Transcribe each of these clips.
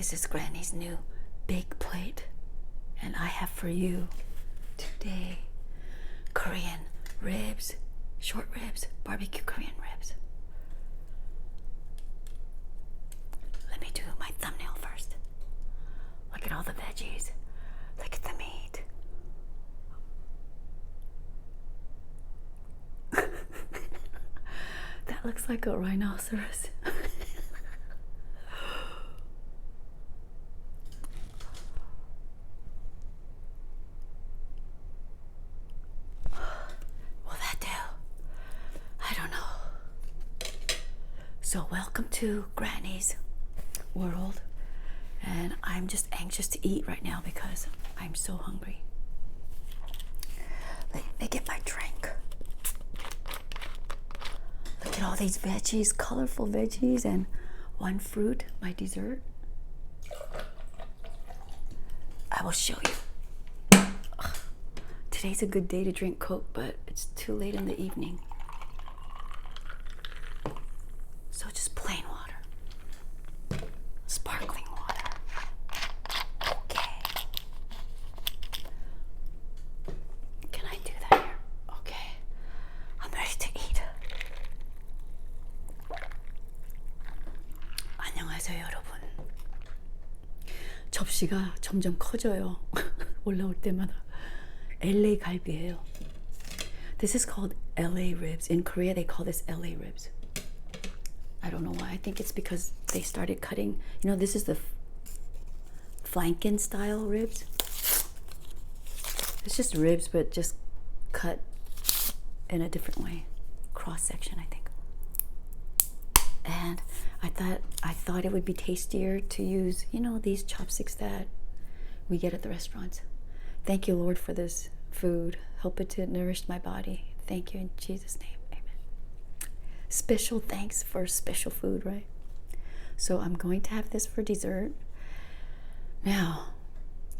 This is Granny's new big plate, and I have for you today Korean ribs, short ribs, barbecue Korean ribs. Let me do my thumbnail first. Look at all the veggies. Look at the meat. That looks like a rhinoceros. Will that do? I don't know. So welcome to Granny's world. And I'm just anxious to eat right now because I'm so hungry. Let me get my drink. Look at all these veggies, colorful veggies, and one fruit, my dessert. I will show you. Ugh. Today's a good day to drink Coke, but it's too late in the evening. So just plain water. Sparkling water. Okay. Can I do that here? Okay. I'm ready to eat. 안녕하세요, 여러분. 접시가 점점 커져요. 올라올 때마다. LA 갈비예요. This is called LA ribs. In Korea, they call this LA ribs. I don't know why. I think it's because they started cutting. You know, this is the flanken style ribs. It's just ribs, but just cut in a different way. Cross section, I think. And I thought it would be tastier to use, you know, these chopsticks that we get at the restaurants. Thank you, Lord, for this food. Help it to nourish my body. Thank you in Jesus' name. Amen. Special thanks for special food, right? So I'm going to have this for dessert. Now,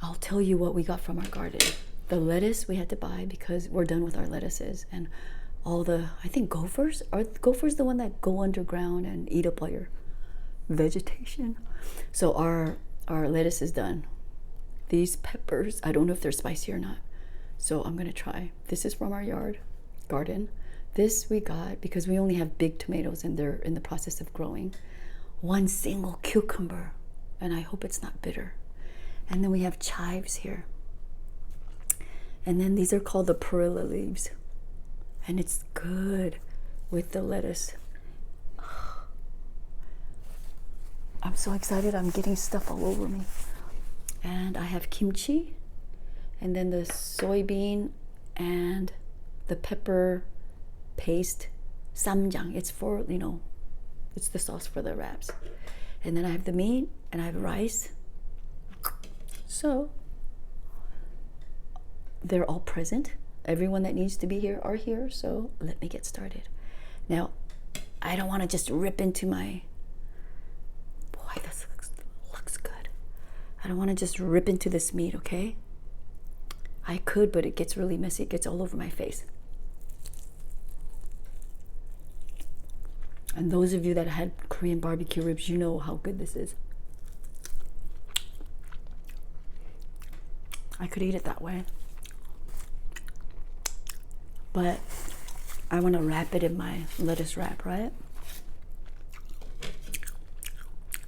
I'll tell you what we got from our garden. The lettuce we had to buy because we're done with our lettuces. And all the, I think gophers, are gophers the one that go underground and eat up all your vegetation? So our lettuce is done. These peppers, I don't know if they're spicy or not. So I'm gonna try. This is from our garden. This we got because we only have big tomatoes and they're in the process of growing. One single cucumber, and I hope it's not bitter. And then we have chives here. And then these are called the perilla leaves. And it's good with the lettuce. I'm so excited. I'm getting stuff all over me. And I have kimchi, and then the soybean and the pepper paste, samjang. It's for, you know, it's the sauce for the wraps. And then I have the meat, and I have rice. So they're all present. Everyone that needs to be here are here, so let me get started. Now, I don't want to just rip into my, boy, this looks good. I don't want to just rip into this meat, okay? I could, but it gets really messy. It gets all over my face. And those of you that had Korean barbecue ribs, you know how good this is. I could eat it that way. But I want to wrap it in my lettuce wrap, right?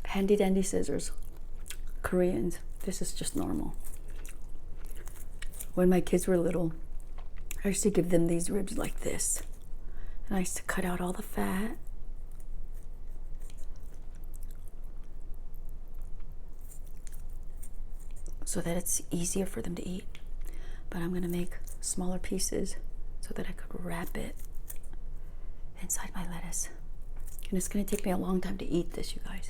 Handy dandy scissors. Koreans, this is just normal. When my kids were little, I used to give them these ribs like this. And I used to cut out all the fat. So that it's easier for them to eat. But I'm going to make smaller pieces so that I could wrap it inside my lettuce. And it's gonna take me a long time to eat this, you guys.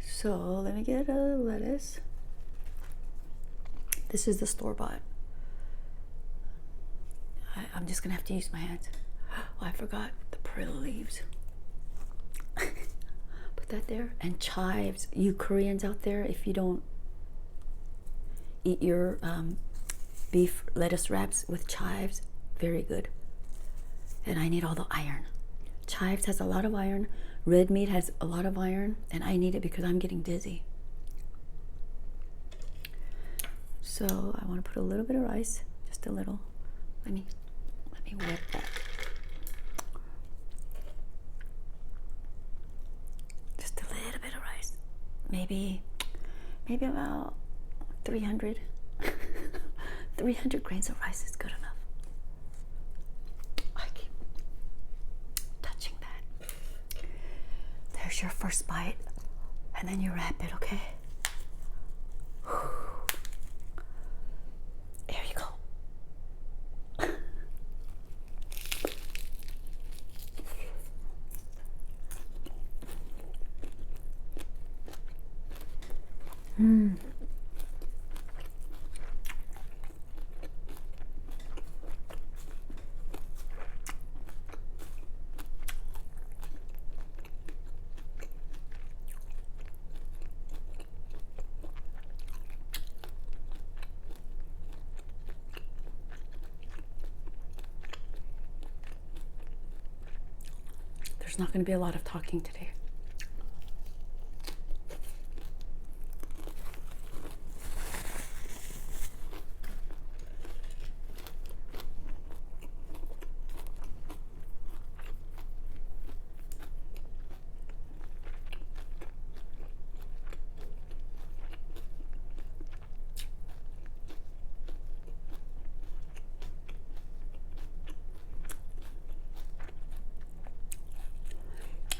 So let me get a lettuce. This is the store-bought. I'm just gonna have to use my hands. Oh, I forgot the perilla leaves. Put that there. And chives. You Koreans out there, if you don't eat your beef lettuce wraps with chives, very good. And I need all the iron. Chives has a lot of iron. Red meat has a lot of iron, and I need it because I'm getting dizzy. So I want to put a little bit of rice, just a little. Let me whip that. Just a little bit of rice. Maybe about 300. 300 grains of rice is good enough. I keep touching that. There's your first bite, and then you wrap it, okay? There you go. There's not going to be a lot of talking today.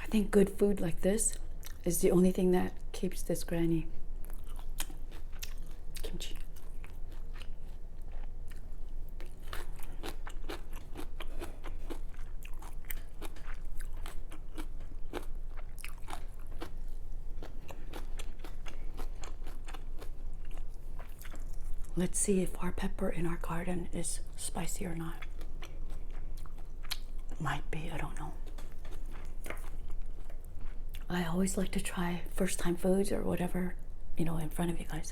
I think good food like this is the only thing that keeps this granny. Kimchi. Let's see if our pepper in our garden is spicy or not. Might be, I don't know. I always like to try first time foods or whatever, you know, in front of you guys.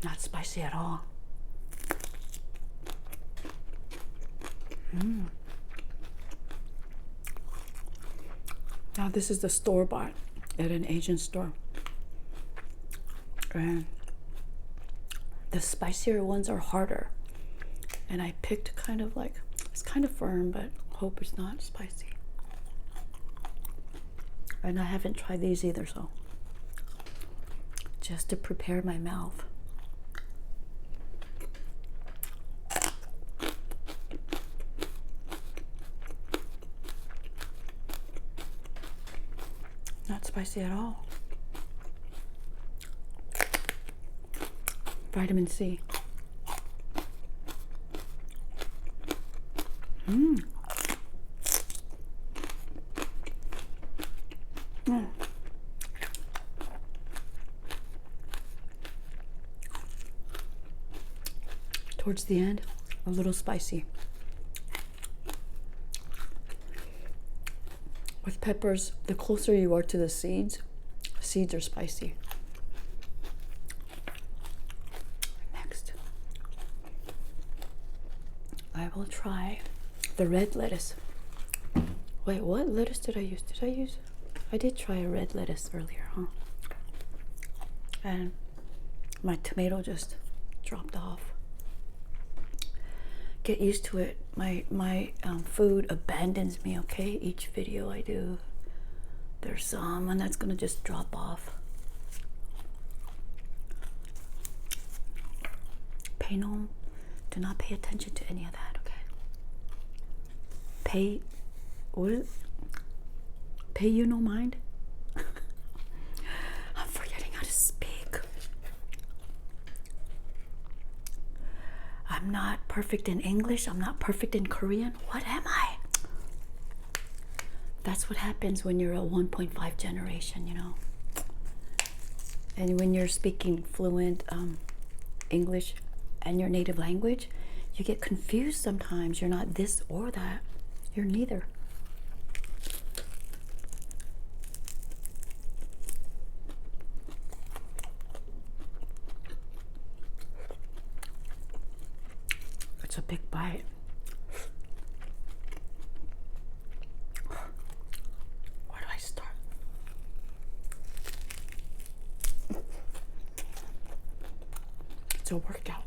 Not spicy at all. Now this is the store-bought at an Asian store. And the spicier ones are harder. And I picked kind of like, it's kind of firm, but hope it's not spicy. And I haven't tried these either, so just to prepare my mouth. Not spicy at all. Vitamin C. Towards the end, a little spicy. With peppers, the closer you are to the seeds are spicy. Next, I will try the red lettuce. Wait, what lettuce did I use? I did try a red lettuce earlier, huh? And my tomato just dropped off. Get used to it. My food abandons me, okay? Each video I do, there's someone that's gonna just drop off. Do not pay attention to any of that, okay? Pay you no mind? I'm forgetting how to speak. I'm not perfect in English. I'm not perfect in Korean. What am I? That's what happens when you're a 1.5 generation, you know. And when you're speaking fluent English and your native language, you get confused sometimes. You're not this or that. You're neither. It's a big bite. It's a workout.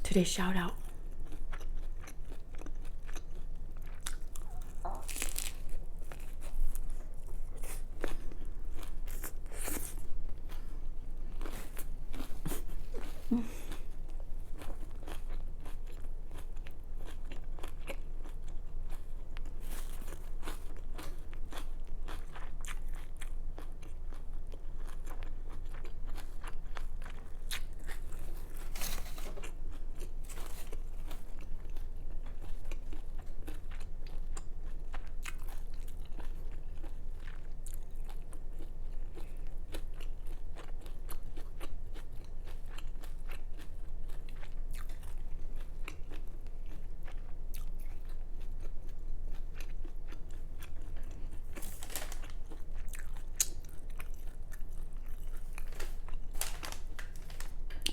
Today's shout out.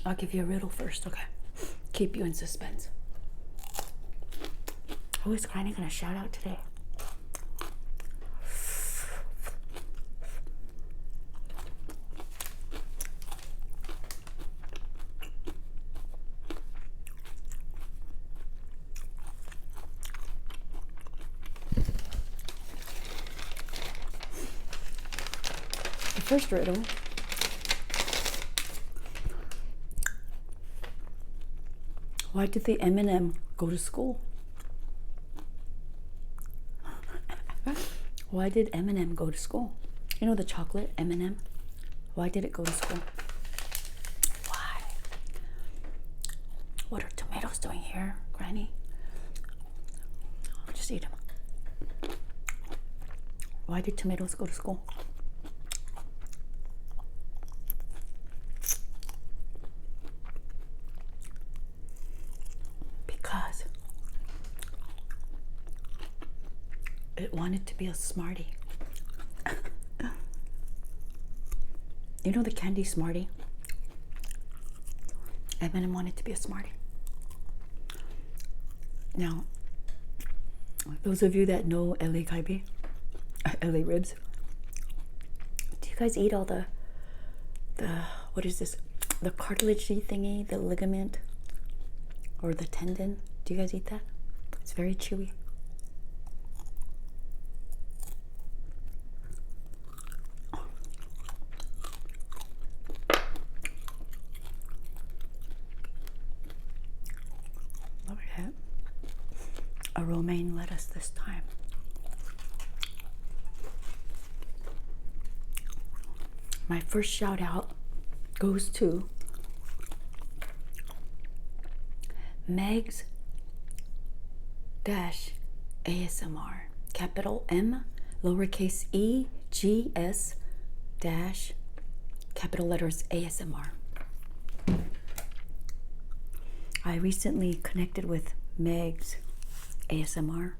I'll give you a riddle first, okay? Keep you in suspense. Who is Granny gonna shout out today? The first riddle. Why did the M&M go to school? Why did M&M go to school? You know the chocolate M&M? Why did it go to school? Why? What are tomatoes doing here, Granny? Just eat them. Why did tomatoes go to school? It wanted to be a Smartie. You know the candy Smartie? M&M wanted to be a Smartie. Now, those of you that know LA Kaibi, LA ribs, do you guys eat all the what is this? The cartilagey thingy, the ligament or the tendon? Do you guys eat that? It's very chewy. A romaine lettuce this time. My first shout out goes to Meg's dash ASMR, capital M, lowercase e, G, S, dash, capital letters ASMR. I recently connected with Meg's ASMR.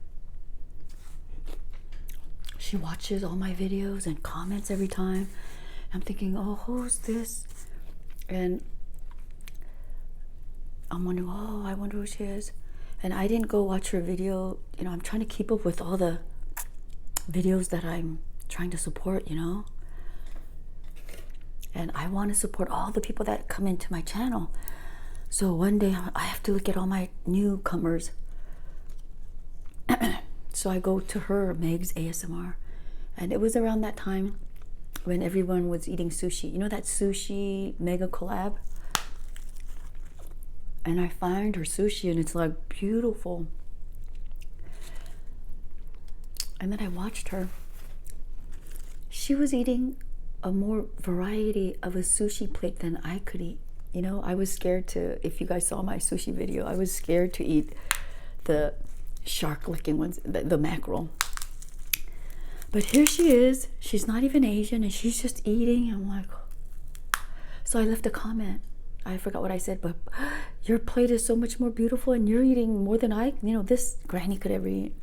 She watches all my videos and comments every time. I'm thinking, oh, who's this? And I'm wondering, oh, I wonder who she is. And I didn't go watch her video. You know, I'm trying to keep up with all the videos that I'm trying to support, you know. And I want to support all the people that come into my channel. So one day I have to look at all my newcomers. So I go to her, Meg's ASMR, and it was around that time when everyone was eating sushi. You know that sushi mega collab? And I find her sushi and it's like beautiful. And then I watched her. She was eating a more variety of a sushi plate than I could eat. You know, I was scared to, if you guys saw my sushi video, I was scared to eat the shark licking ones, the mackerel. But here she is, she's not even Asian and she's just eating. I'm like, so I left a comment. I forgot what I said, but your plate is so much more beautiful and you're eating more than this Granny could ever eat.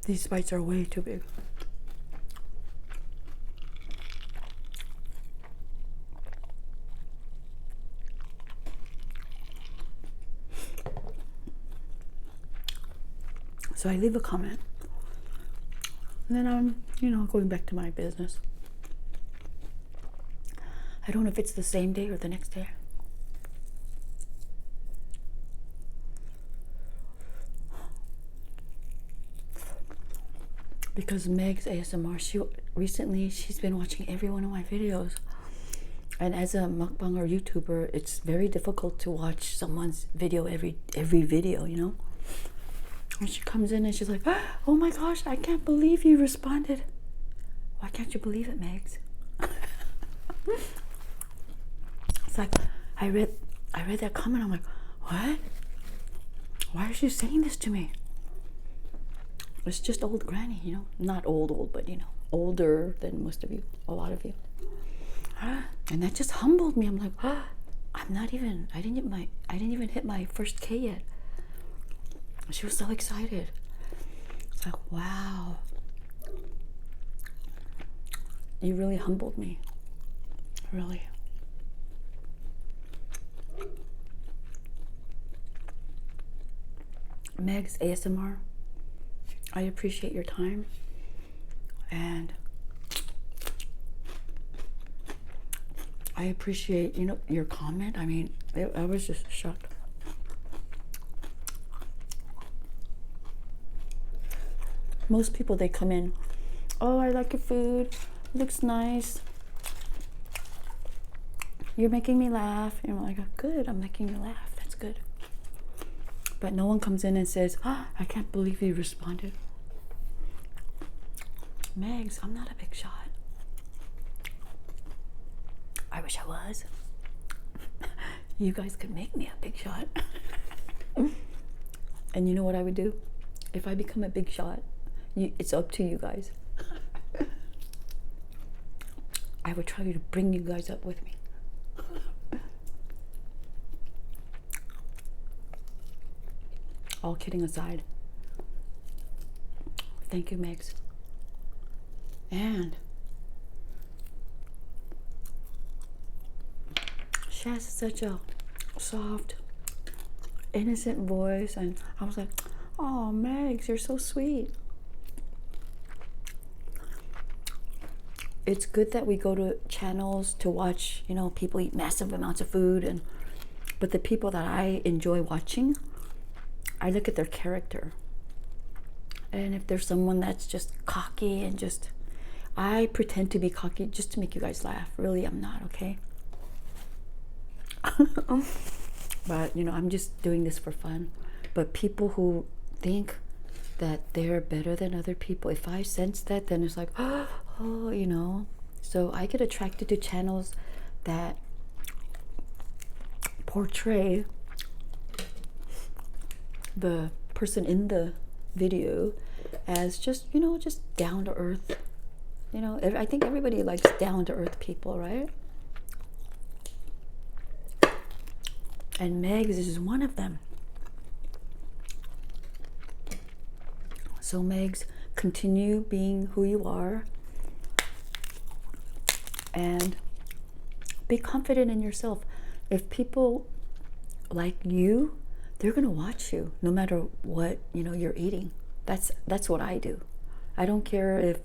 These bites are way too big. So I leave a comment. And then I'm, going back to my business. I don't know if it's the same day or the next day. Because Meg's ASMR, she's been watching every one of my videos. And as a mukbang or YouTuber, it's very difficult to watch someone's video every video, And she comes in and she's like, oh my gosh, I can't believe you responded. Why can't you believe it, Megs? It's like, I read that comment, I'm like, what? Why is she saying this to me? It's just old granny, not old, but older than most of you, a lot of you. And that just humbled me. I'm like, I didn't even hit my first K yet. She was so excited. It's like, wow. You really humbled me. Really. Meg's ASMR, I appreciate your time, and I appreciate, your comment. I mean, I was just shocked. Most people, they come in, oh, I like your food, looks nice, you're making me laugh. And I'm like, good, I'm making you laugh, that's good. But no one comes in and says, I can't believe you responded. Megs, I'm not a big shot. I wish I was. You guys could make me a big shot. And you know what I would do? If I become a big shot, it's up to you guys. I would try to bring you guys up with me. All kidding aside, thank you, Megs. And she has such a soft, innocent voice, and I was like, oh, Megs, you're so sweet. It's good that we go to channels to watch, people eat massive amounts of food, but the people that I enjoy watching, I look at their character. And if there's someone that's just cocky and I pretend to be cocky just to make you guys laugh. Really, I'm not, okay? But, I'm just doing this for fun. But people who think that they're better than other people, if I sense that, then it's like, oh, So I get attracted to channels that portray the person in the video as just down to earth. I think everybody likes down to earth people, right? And Megs is one of them. So Megs, continue being who you are and be confident in yourself. If people like you, they're gonna watch you no matter what you're eating. That's what I do. I don't care if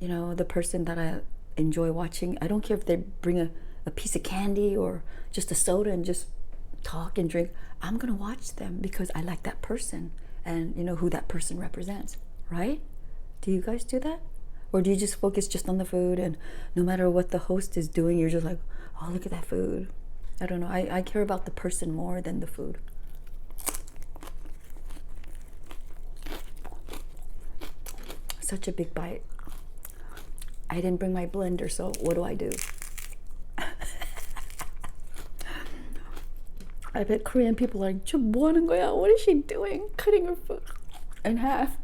the person that I enjoy watching, I don't care if they bring a piece of candy or just a soda and just talk and drink. I'm gonna watch them because I like that person and who that person represents, right? Do you guys do that? Or do you just focus just on the food, and no matter what the host is doing, you're just like, oh, look at that food? I don't know. I care about the person more than the food. such a big bite. I didn't bring my blender, so what do? I bet Korean people are like, 뭐 하는 거야? What is she doing? Cutting her food in half.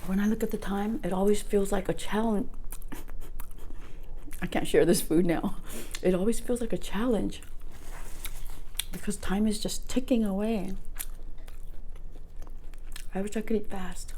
When I look at the time, it always feels like a challenge. I can't share this food now. It always feels like a challenge because time is just ticking away. I wish I could eat fast.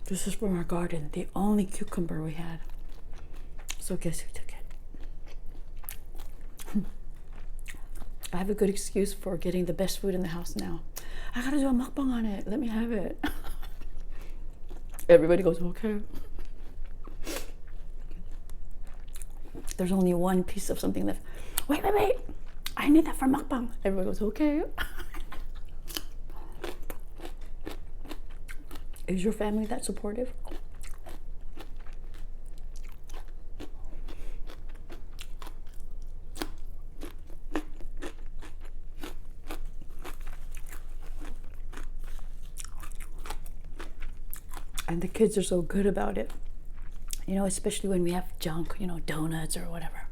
This is from our garden, the only cucumber we had. So guess who took it? I have a good excuse for getting the best food in the house now. I gotta do a mukbang on it. Let me have it. Everybody goes, okay. There's only one piece of something left. Wait. I need that for mukbang. Everybody goes, okay. Is your family that supportive? And the kids are so good about it. You know, especially when we have junk, you know, donuts or whatever.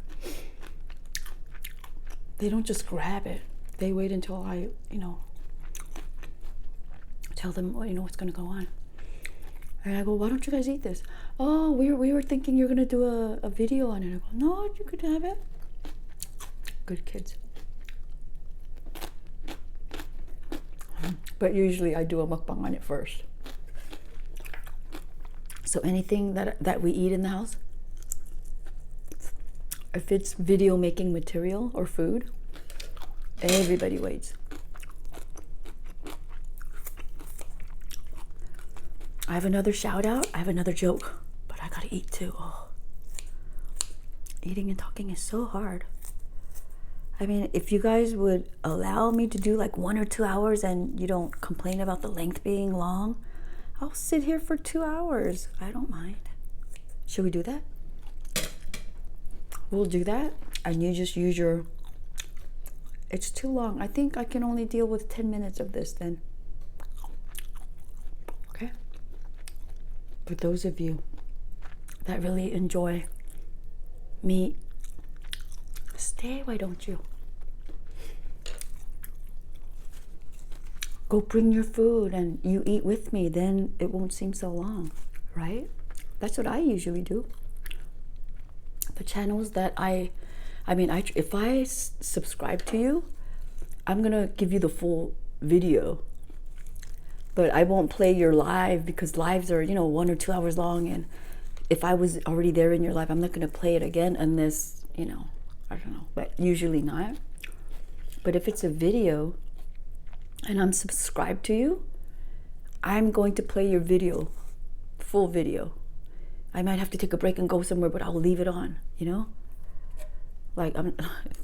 They don't just grab it. They wait until I, you know, tell them, well, you know, what's gonna go on. And I go, why don't you guys eat this? Oh, we were thinking you're gonna do a video on it. I go, no, you could have it. Good kids. But usually I do a mukbang on it first. So anything that we eat in the house, if it's video making material or food, everybody waits. I have another shout out. I have another joke, but I gotta eat too. Oh. Eating and talking is so hard. I mean, if you guys would allow me to do like 1 or 2 hours and you don't complain about the length being long, I'll sit here for 2 hours. I don't mind. Should we do that? We'll do that. And you just use your... It's too long. I think I can only deal with 10 minutes of this then. Okay? For those of you that really enjoy meat, stay, why don't you? Go bring your food and you eat with me, then it won't seem so long, right? That's what I usually do. The channels that if I subscribe to you, I'm gonna give you the full video, but I won't play your live because lives are, 1 or 2 hours long, and if I was already there in your live, I'm not gonna play it again unless, I don't know, but usually not. But if it's a video and I'm subscribed to you, I'm going to play your video, full video. I might have to take a break and go somewhere, but I'll leave it on, Like I'm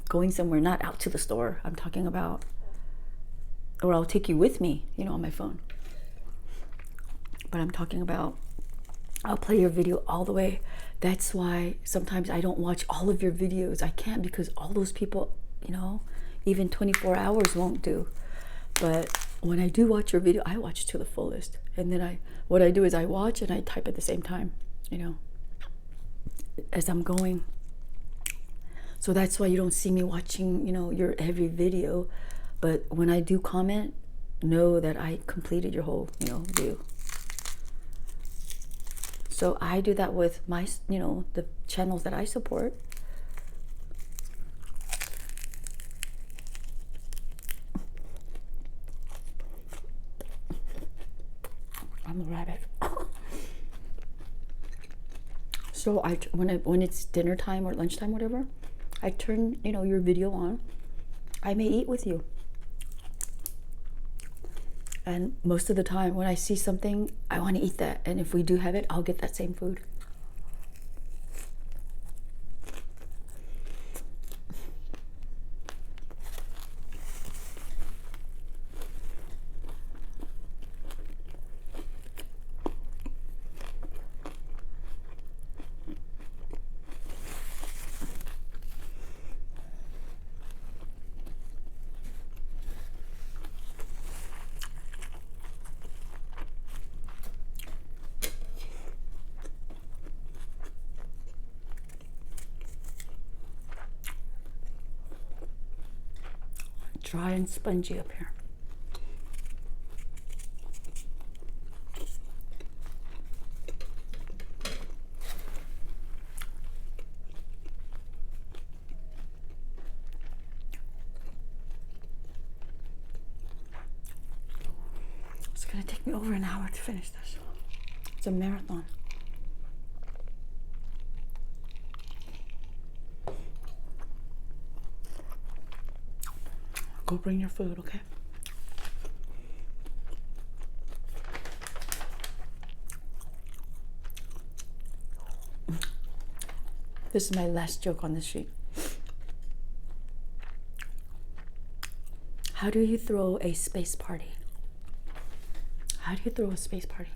going somewhere, not out to the store. I'm talking about, or I'll take you with me, on my phone. But I'm talking about, I'll play your video all the way. That's why sometimes I don't watch all of your videos. I can't, because all those people, even 24 hours won't do. But when I do watch your video, I watch to the fullest. And then what I do is I watch and I type at the same time, as I'm going. So that's why you don't see me watching, your every video. But when I do comment, know that I completed your whole, view. So I do that with my, the channels that I support. I'm a rabbit. So when it's dinner time or lunchtime, whatever, I turn, your video on. I may eat with you. And most of the time when I see something, I want to eat that. And if we do have it, I'll get that same food. Dry and spongy up here. It's gonna take me over an hour to finish this. It's a marathon. Go bring your food, okay? This is my last joke on this sheet. How do you throw a space party? How do you throw a space party?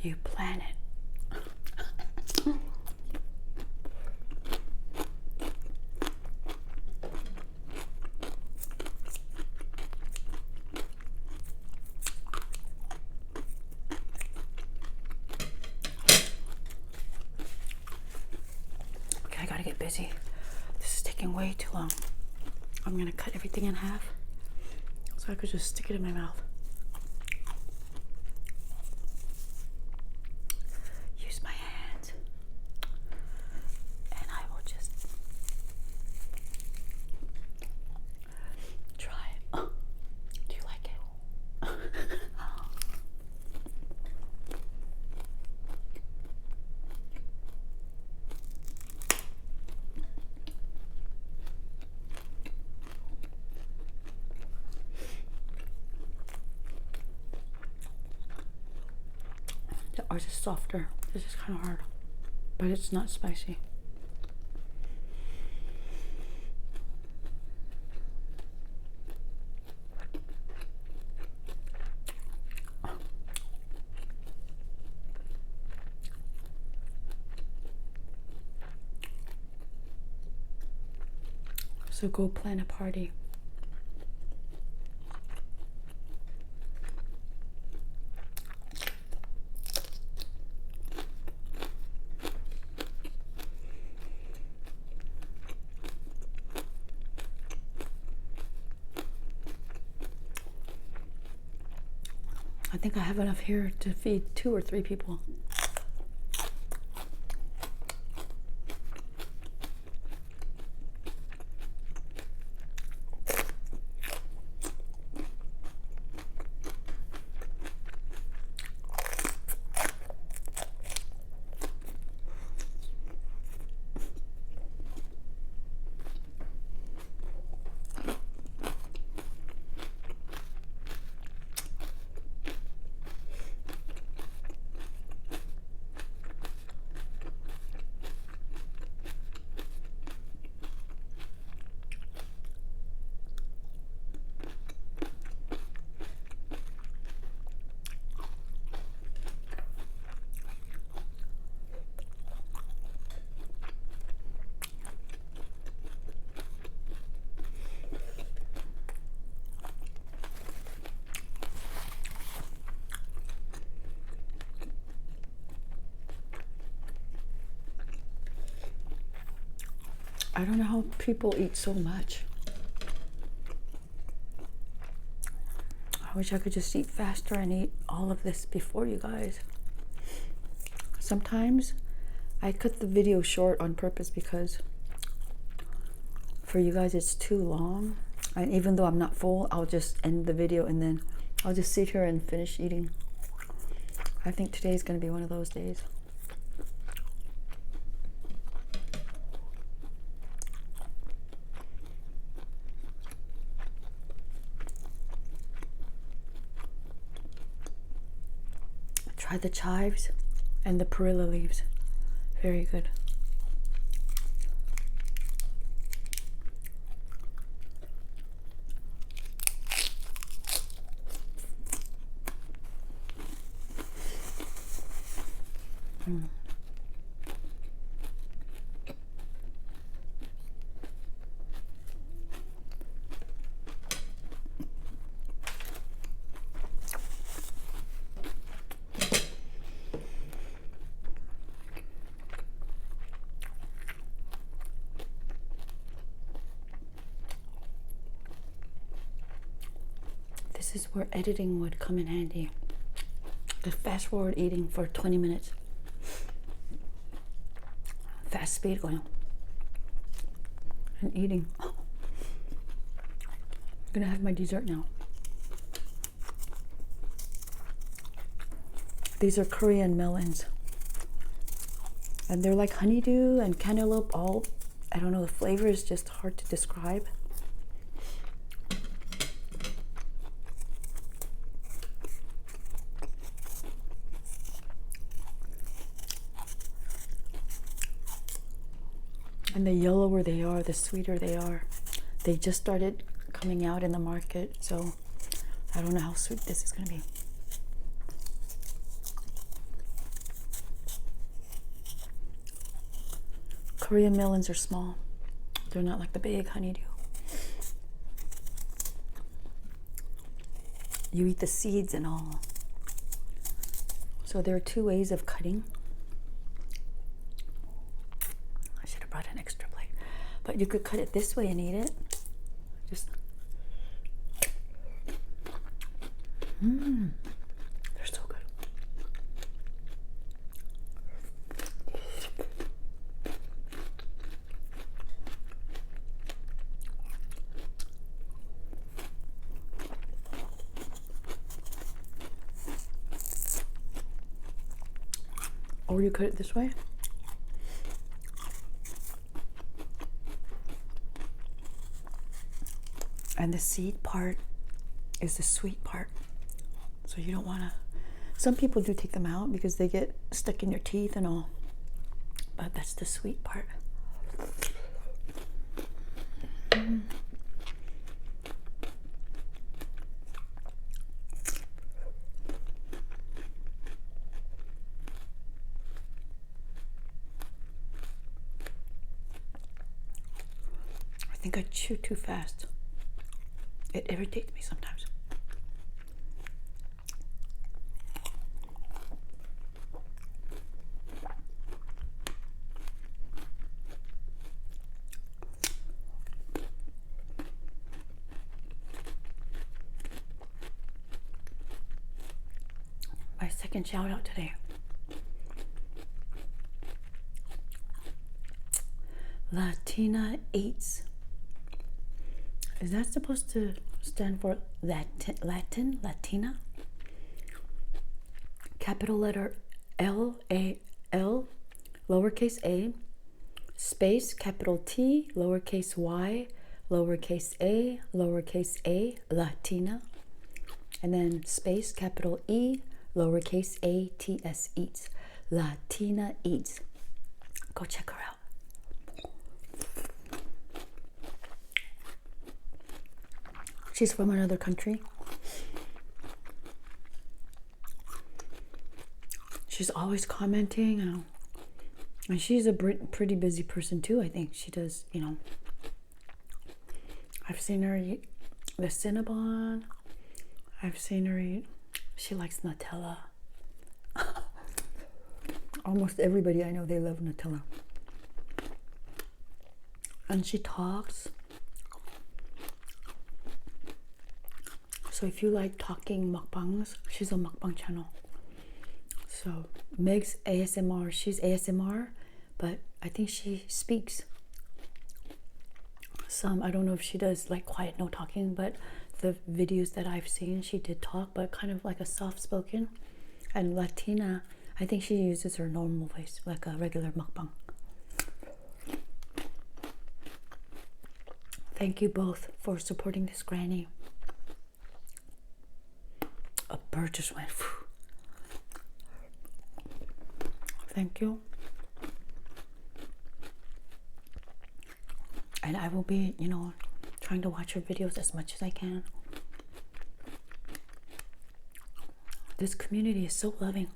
You plan it. Okay, I gotta get busy. This is taking way too long. I'm gonna cut everything in half so I could just stick it in my mouth. Use my hands. And I will just try it. Oh, do you like it? Ours is softer. This is kind of hard, but it's not spicy. So go plan a party. I think I have enough here to feed 2 or 3 people. I don't know how people eat so much. I wish I could just eat faster and eat all of this before you guys. Sometimes I cut the video short on purpose because for you guys it's too long. And even though I'm not full, I'll just end the video and then I'll just sit here and finish eating. I think today's going to be one of those days. Try the chives and the perilla leaves. Very good. This is where editing would come in handy. Just fast forward eating for 20 minutes. Fast speed going. And eating. I'm gonna have my dessert now. These are Korean melons. And they're like honeydew and cantaloupe, all, I don't know, the flavor is just hard to describe. And the yellower they are, the sweeter they are. They just started coming out in the market, so I don't know how sweet this is gonna be. Korean melons are small. They're not like the big honeydew. You eat the seeds and all. So there are two ways of cutting. I should have brought an extra plate. But you could cut it this way and eat it. Just they're so good. Or you cut it this way. And the seed part is the sweet part. So you don't want to, some people do take them out because they get stuck in your teeth and all. But that's the sweet part. I think I chew too fast. It irritates me sometimes. My second shout out today. Latina Eats. Is that supposed to stand for Latin? Latina? Capital letter L-A-L, lowercase a, space, capital T, lowercase y, lowercase a, Latina, and then space, capital E, lowercase a, T-S, Eats. Latina Eats. Go check her out. She's from another country. She's always commenting, and she's a pretty busy person too. I think she does, you know. I've seen her eat the Cinnabon. I've seen her eat. She likes Nutella. Almost everybody I know, they love Nutella. and she talks. So if you like talking mukbangs, she's a mukbang channel. So Meg's ASMR, she's ASMR, but I think she speaks some. I don't know if she does like quiet no talking, but the videos that I've seen, she did talk, but kind of like a soft spoken. And Latina, I think she uses her normal voice, like a regular mukbang. Thank you both for supporting this granny. A bird just went. Phew. Thank you. And I will be, you know, trying to watch her videos as much as I can. This community is so loving.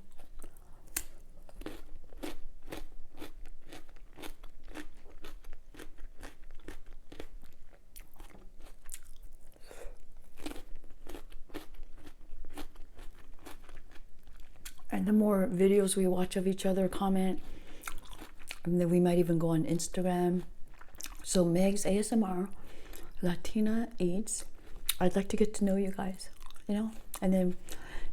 And the more videos we watch of each other, comment, and then we might even go on Instagram. So Meg's ASMR, Latina Eats. I'd like to get to know you guys, you know, and then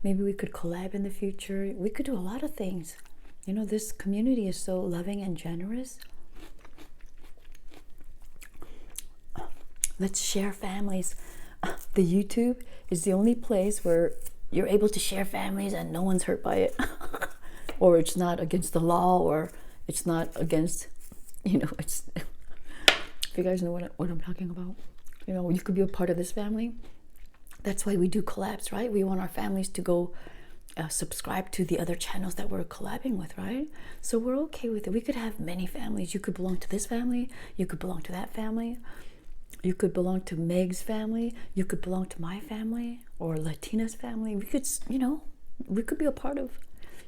maybe we could collab in the future. We could do a lot of things. You know, this community is so loving and generous. Let's share families. The YouTube is the only place where you're able to share families and no one's hurt by it. Or it's not against the law, or it's not against, you know, it's... If you guys know what I'm talking about. You know, you could be a part of this family. That's why we do collabs, right? We want our families to go subscribe to the other channels that we're collabing with, right? So we're okay with it. We could have many families. You could belong to this family. You could belong to that family. You could belong to Meg's family. You could belong to my family or Latina's family. We could, you know, we could be a part of.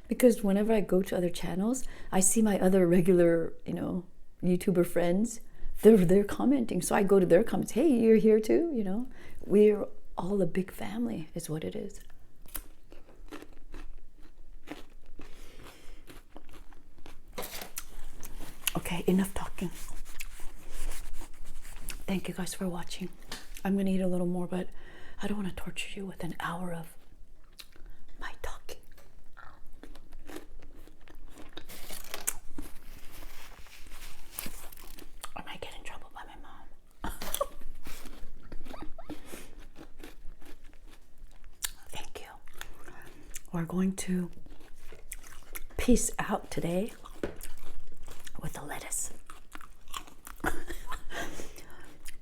Because whenever I go to other channels, I see my other regular, you know, YouTuber friends. They're commenting. So I go to their comments. Hey, you're here too, you know. We're all a big family is what it is. Okay, enough talking. Thank you guys for watching. I'm gonna eat a little more, but I don't want to torture you with an hour of my talking. I might get in trouble by my mom. Thank you. We're going to peace out today with the lettuce.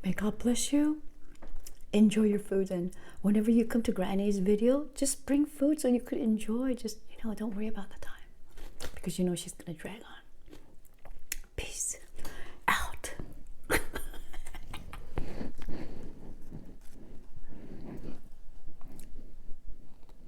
May God bless you. Enjoy your food, and whenever you come to Granny's video, just bring food so you could enjoy. Just, you know, don't worry about the time, because you know she's gonna drag on.